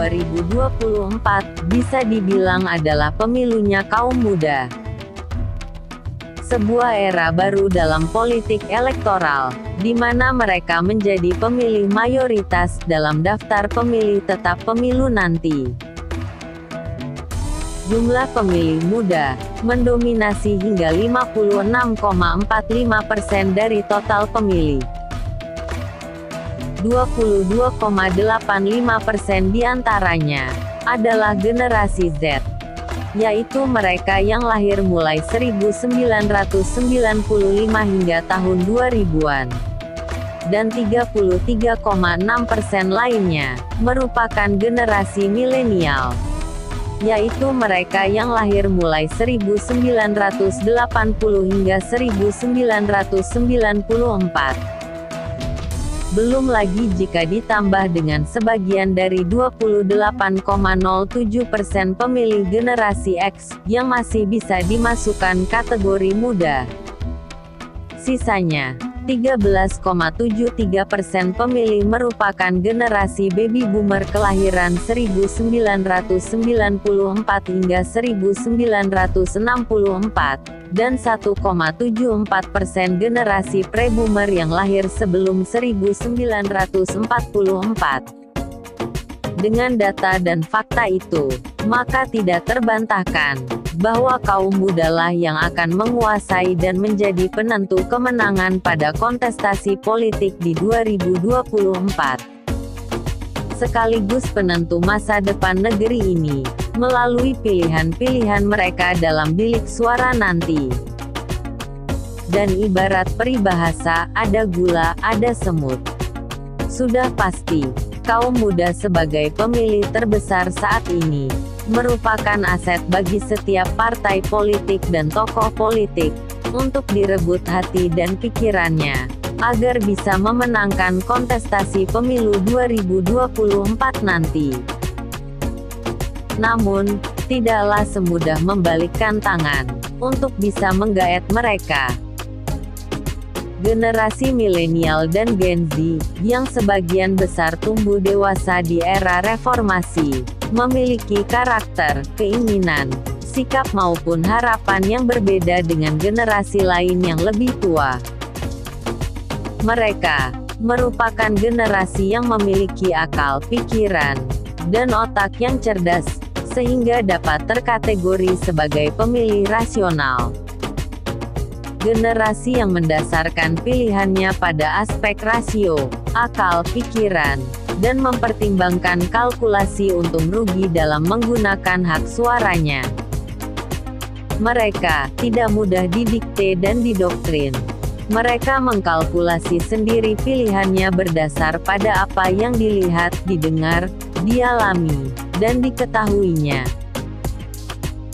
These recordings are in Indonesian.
2024, bisa dibilang adalah pemilunya kaum muda. Sebuah era baru dalam politik elektoral, di mana mereka menjadi pemilih mayoritas dalam daftar pemilih tetap pemilu nanti. Jumlah pemilih muda mendominasi hingga 56,45% dari total pemilih. 22,85% diantaranya adalah generasi Z, yaitu mereka yang lahir mulai 1995 hingga tahun 2000-an. Dan 33,6% lainnya merupakan generasi milenial, yaitu mereka yang lahir mulai 1980 hingga 1994. Belum lagi jika ditambah dengan sebagian dari 28,07% pemilih generasi X, yang masih bisa dimasukkan kategori muda. Sisanya, 13,73% pemilih merupakan generasi baby boomer kelahiran 1994 hingga 1964, dan 1,74% generasi pre-boomer yang lahir sebelum 1944. Dengan data dan fakta itu, maka tidak terbantahkan bahwa kaum mudalah yang akan menguasai dan menjadi penentu kemenangan pada kontestasi politik di 2024. Sekaligus penentu masa depan negeri ini, melalui pilihan-pilihan mereka dalam bilik suara nanti. Dan ibarat peribahasa, ada gula, ada semut. Sudah pasti, kaum muda sebagai pemilih terbesar saat ini, merupakan aset bagi setiap partai politik dan tokoh politik, untuk direbut hati dan pikirannya, agar bisa memenangkan kontestasi pemilu 2024 nanti. Namun, tidaklah semudah membalikkan tangan, untuk bisa menggaet mereka. Generasi milenial dan Gen Z, yang sebagian besar tumbuh dewasa di era reformasi, memiliki karakter, keinginan, sikap maupun harapan yang berbeda dengan generasi lain yang lebih tua. Mereka merupakan generasi yang memiliki akal pikiran dan otak yang cerdas, sehingga dapat terkategori sebagai pemilih rasional. Generasi yang mendasarkan pilihannya pada aspek rasio, akal pikiran, dan mempertimbangkan kalkulasi untung rugi dalam menggunakan hak suaranya. Mereka tidak mudah didikte dan didoktrin. Mereka mengkalkulasi sendiri pilihannya berdasar pada apa yang dilihat, didengar, dialami, dan diketahuinya.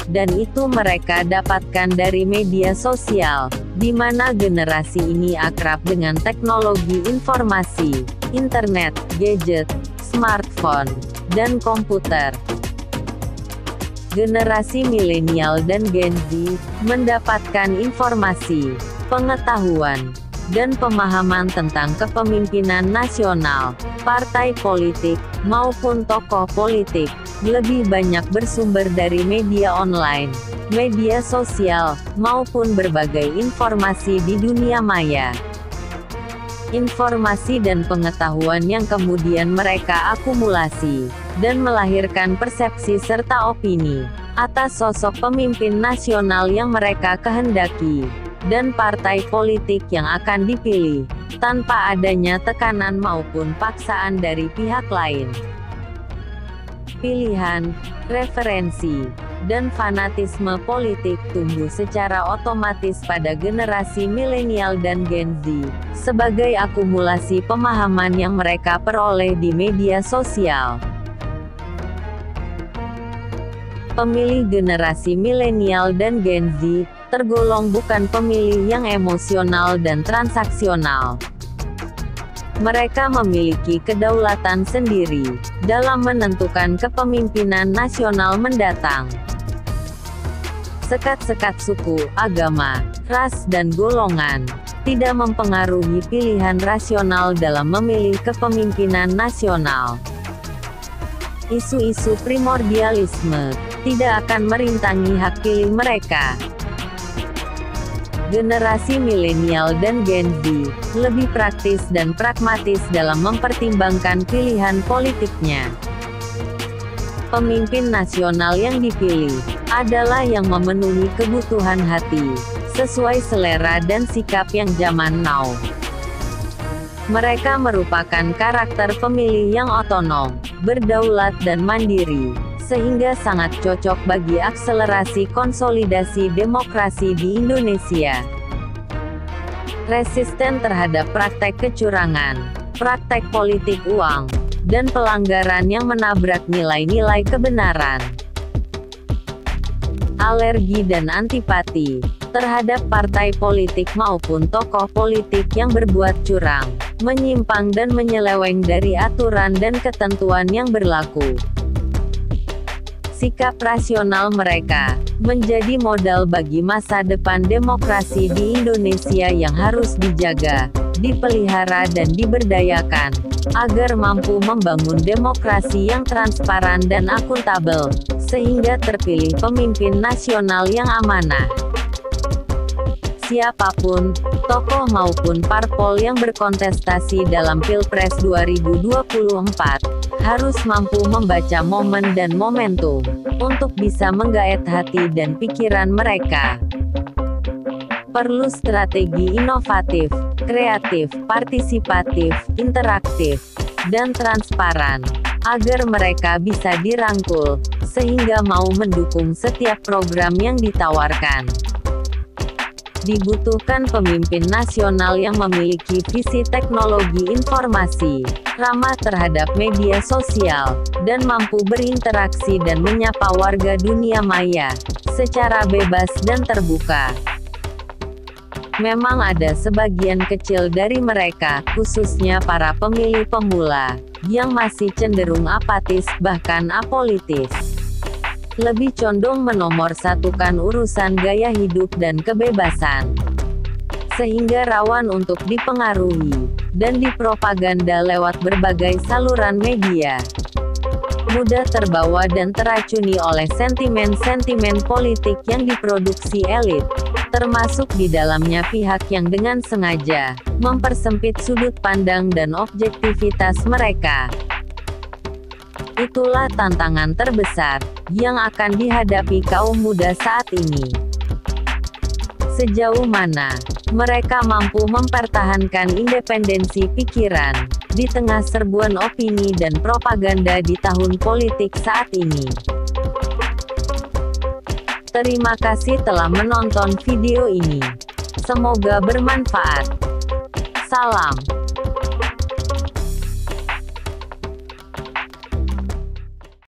Dan itu mereka dapatkan dari media sosial, di mana generasi ini akrab dengan teknologi informasi, internet, gadget, smartphone, dan komputer. Generasi milenial dan Gen Z mendapatkan informasi, pengetahuan, dan pemahaman tentang kepemimpinan nasional, partai politik, maupun tokoh politik, lebih banyak bersumber dari media online, media sosial, maupun berbagai informasi di dunia maya. Informasi dan pengetahuan yang kemudian mereka akumulasi, dan melahirkan persepsi serta opini, atas sosok pemimpin nasional yang mereka kehendaki, dan partai politik yang akan dipilih, tanpa adanya tekanan maupun paksaan dari pihak lain. Pilihan, referensi, dan fanatisme politik tumbuh secara otomatis pada generasi milenial dan Gen Z, sebagai akumulasi pemahaman yang mereka peroleh di media sosial. Pemilih generasi milenial dan Gen Z tergolong bukan pemilih yang emosional dan transaksional. Mereka memiliki kedaulatan sendiri dalam menentukan kepemimpinan nasional mendatang. Sekat-sekat suku, agama, ras dan golongan tidak mempengaruhi pilihan rasional dalam memilih kepemimpinan nasional. Isu-isu primordialisme tidak akan merintangi hak pilih mereka. Generasi milenial dan Gen Z lebih praktis dan pragmatis dalam mempertimbangkan pilihan politiknya. Pemimpin nasional yang dipilih adalah yang memenuhi kebutuhan hati, sesuai selera dan sikap yang zaman now. Mereka merupakan karakter pemilih yang otonom, berdaulat dan mandiri, sehingga sangat cocok bagi akselerasi konsolidasi demokrasi di Indonesia. Resisten terhadap praktek kecurangan, praktek politik uang, dan pelanggaran yang menabrak nilai-nilai kebenaran. Alergi dan antipati terhadap partai politik maupun tokoh politik yang berbuat curang, menyimpang dan menyeleweng dari aturan dan ketentuan yang berlaku. Sikap rasional mereka menjadi modal bagi masa depan demokrasi di Indonesia yang harus dijaga, dipelihara dan diberdayakan, agar mampu membangun demokrasi yang transparan dan akuntabel, sehingga terpilih pemimpin nasional yang amanah. Siapapun, tokoh maupun parpol yang berkontestasi dalam Pilpres 2024, harus mampu membaca momen dan momentum, untuk bisa menggaet hati dan pikiran mereka. Perlu strategi inovatif, kreatif, partisipatif, interaktif, dan transparan, agar mereka bisa dirangkul, sehingga mau mendukung setiap program yang ditawarkan. Dibutuhkan pemimpin nasional yang memiliki visi teknologi informasi, ramah terhadap media sosial, dan mampu berinteraksi dan menyapa warga dunia maya, secara bebas dan terbuka. Memang ada sebagian kecil dari mereka, khususnya para pemilih pemula, yang masih cenderung apatis, bahkan apolitis. Lebih condong menomorsatukan urusan gaya hidup dan kebebasan, sehingga rawan untuk dipengaruhi dan dipropaganda lewat berbagai saluran media. Mudah terbawa dan teracuni oleh sentimen-sentimen politik yang diproduksi elit, termasuk di dalamnya pihak yang dengan sengaja mempersempit sudut pandang dan objektivitas mereka. Itulah tantangan terbesar yang akan dihadapi kaum muda saat ini. Sejauh mana mereka mampu mempertahankan independensi pikiran di tengah serbuan opini dan propaganda di tahun politik saat ini. Terima kasih telah menonton video ini. Semoga bermanfaat. Salam.